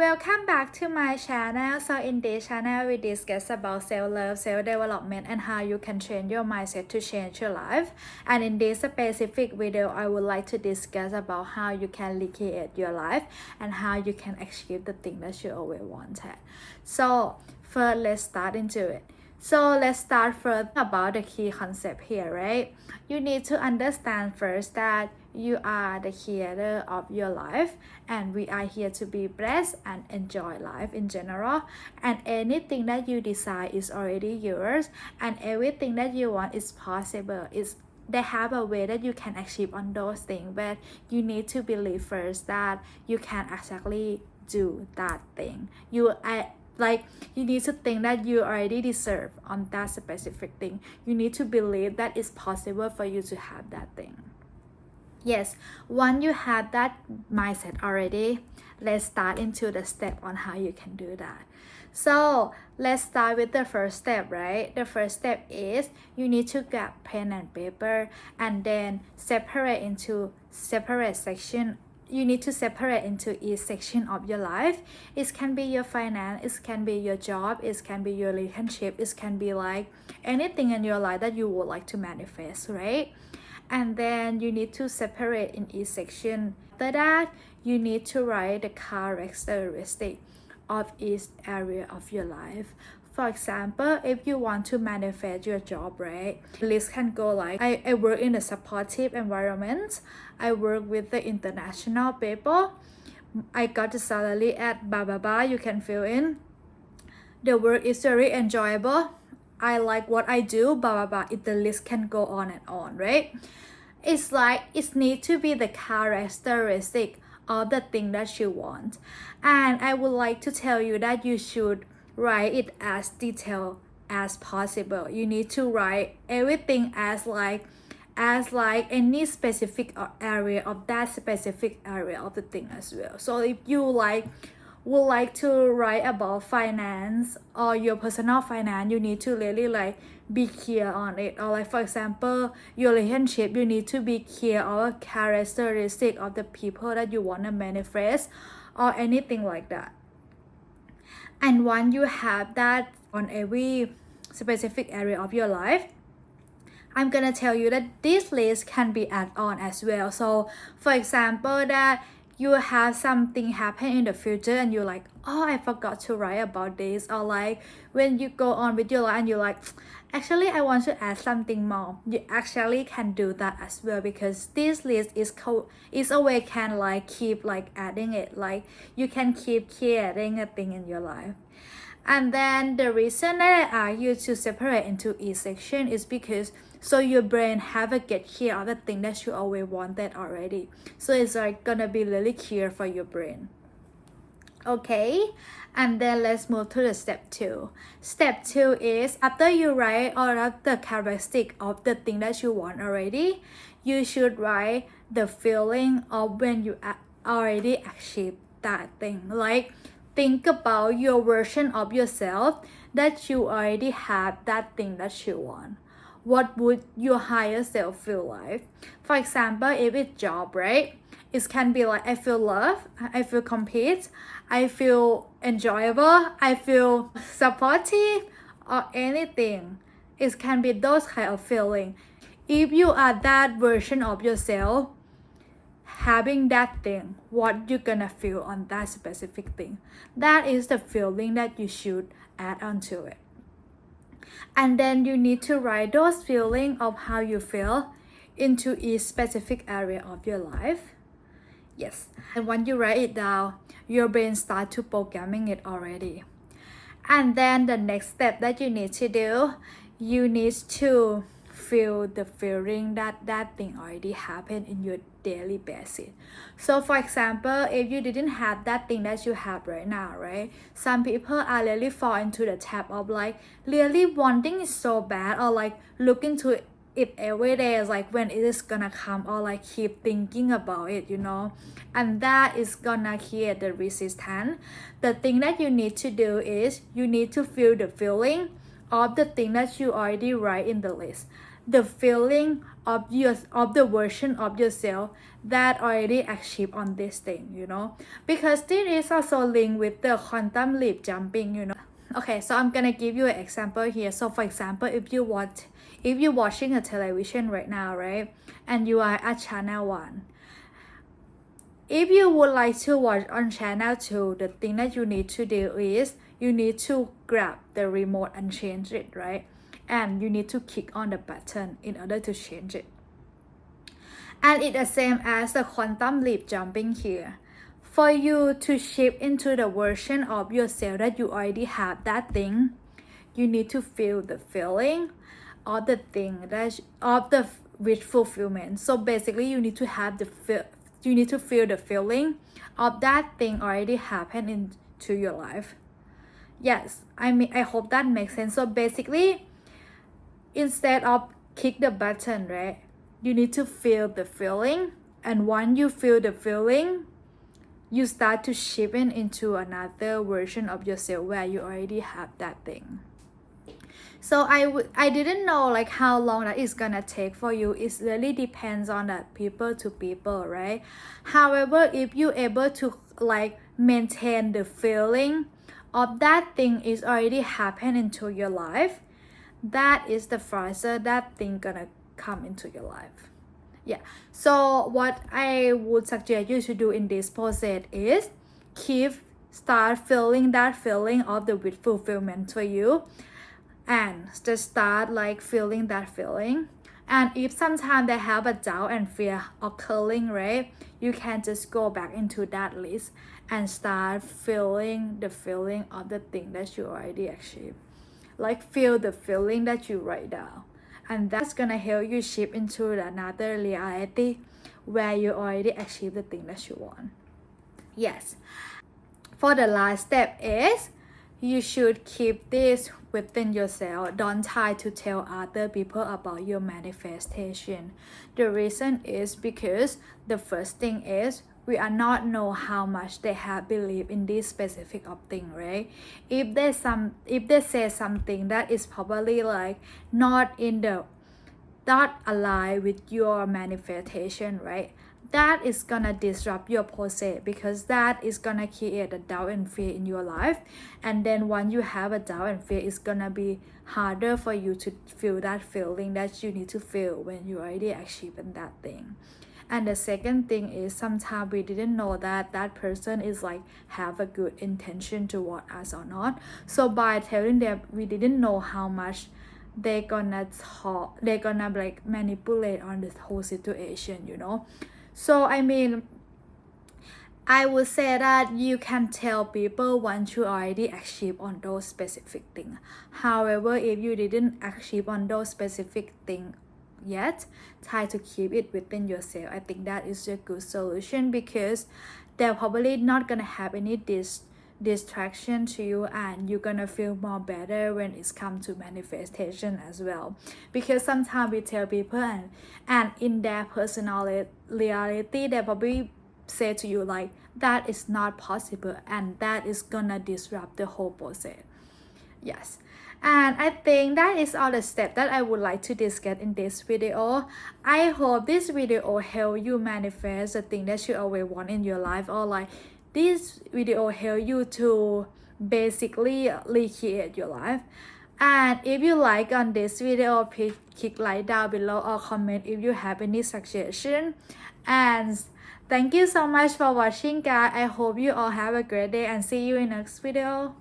Welcome back to my channel. So in this channel we discuss about self-love, self-development and how you can change your mindset to change your life. And in this specific video I would like to discuss about how you can recreate your life and how you can achieve the thing that you always wanted. So first let's start into it. So let's start first about the key concept here, right? You need to understand first that you are the creator of your life and we are here to be blessed and enjoy life in general, and anything that you desire is already yours and everything that you want is possible. They have a way that you can achieve on those things, but you need to believe first that you can actually do that thing. You need to think that you already deserve on that specific thing. You need to believe that it's possible for you to have that thing. Yes, once you have that mindset already, let's start into the step on how you can do that. So let's start with the first step, right? The first step is you need to grab pen and paper and then separate into separate section. You need to separate into each section of your life. It can be your finance, it can be your job, it can be your relationship, it can be like anything in your life that you would like to manifest, right? And then you need to separate in each section. After that, you need to write the characteristic of each area of your life. For example, if you want to manifest your job, right? The list can go like, I work in a supportive environment. I work with the international people. I got the salary at blah blah blah. You can fill in. The work is very enjoyable. I like what I do, blah blah blah. The list can go on and on, right? It's like it needs to be the characteristic of the thing that you want. And I would like to tell you that you should write it as detailed as possible. You need to write everything as like any specific area of that specific area of the thing as well. So if you would like to write about finance or your personal finance, you need to really be clear on it. Or like for example, your relationship, you need to be clear on a characteristic of the people that you want to manifest or anything like that. And once you have that on every specific area of your life, I'm gonna tell you that this list can be added on as well. So for example, that you have something happen in the future and you're like, oh, I forgot to write about this. Or like when you go on with your life and you're like, actually I want to add something more. You actually can do that as well, because this list is a way can keep adding it. Like you can keep creating a thing in your life. And then the reason that I ask you to separate into each section is because so your brain have a get clear of the thing that you always wanted already. So it's gonna be really clear for your brain. Okay, and then let's move to the step 2. Step 2 is after you write all of the characteristic of the thing that you want already, you should write the feeling of when you already achieved that thing. Like think about your version of yourself that you already have that thing that you want. What would your higher self feel like? For example, if it's job, right? It can be like I feel love, I feel complete, I feel enjoyable, I feel supportive, or anything. It can be those kind of feeling. If you are that version of yourself, having that thing, what you gonna feel on that specific thing? That is the feeling that you should add onto it. And then you need to write those feelings of how you feel into each specific area of your life. Yes, and when you write it down, your brain starts to programming it already. And then the next step that you need to do, you need to feel the feeling that that thing already happened in your daily basis. So for example, if you didn't have that thing that you have right now, right? Some people are really fall into the trap of really wanting it so bad, or looking to it every day, is when it is gonna come, or keep thinking about it, and that is gonna create the resistance. The thing that you need to do is you need to feel the feeling of the thing that you already write in the list, the feeling of the version of yourself that already achieved on this thing, you know, because this is also linked with the quantum leap jumping, you know. Okay, so I'm gonna give you an example here. So for example, if you're watching a television right now, right, and you are at channel 1, if you would like to watch on channel 2, the thing that you need to do is you need to grab the remote and change it, right? And you need to click on the button in order to change it. And it's the same as the quantum leap jumping here. For you to shift into the version of yourself that you already have that thing, you need to feel the feeling of the thing of the wish fulfillment. So basically, you need to have you need to feel the feeling of that thing already happened into your life. Yes, I mean, I hope that makes sense. So basically, instead of click the button, right, you need to feel the feeling, and once you feel the feeling, you start to shift into another version of yourself where you already have that thing. So I didn't know like how long that is gonna take for you. It really depends on that people to people, right? However, if you able to like maintain the feeling of that thing is already happened into your life, that is the faster that thing gonna come into your life. Yeah, so what I would suggest you to do in this process is start feeling that feeling of the wish fulfillment for you, and just start like feeling that feeling. And if sometimes they have a doubt and fear occurring, right, you can just go back into that list and start feeling the feeling of the thing that you already achieved. Like feel the feeling that you write down, and that's gonna help you shift into another reality where you already achieve the thing that you want. Yes, for the last step is you should keep this within yourself. Don't try to tell other people about your manifestation. The reason is because the first thing is we are not know how much they have believed in this specific of thing, right? If they say something that is probably like not aligned with your manifestation, right, that is gonna disrupt your process, because that is gonna create a doubt and fear in your life. And then once you have a doubt and fear, it's gonna be harder for you to feel that feeling that you need to feel when you already achieved that thing. And the second thing is sometimes we didn't know that that person is like have a good intention toward us or not. So by telling them, we didn't know how much they're gonna like manipulate on this whole situation, you know. So I mean, I would say that you can tell people once you already achieve on those specific things. However, if you didn't achieve on those specific things yet, try to keep it within yourself. I think that is a good solution, because they're probably not gonna have any distraction to you, and you're gonna feel more better when it's come to manifestation as well. Because sometimes we tell people and in their personal reality, they probably say to you like that is not possible, and that is gonna disrupt the whole process. Yes, and I think that is all the steps that I would like to discuss in this video. I hope this video help you manifest the thing that you always want in your life, or like this video help you to basically recreate your life. And if you like on this video, please click like down below or comment if you have any suggestion. And thank you so much for watching, guys. I hope you all have a great day and see you in next video.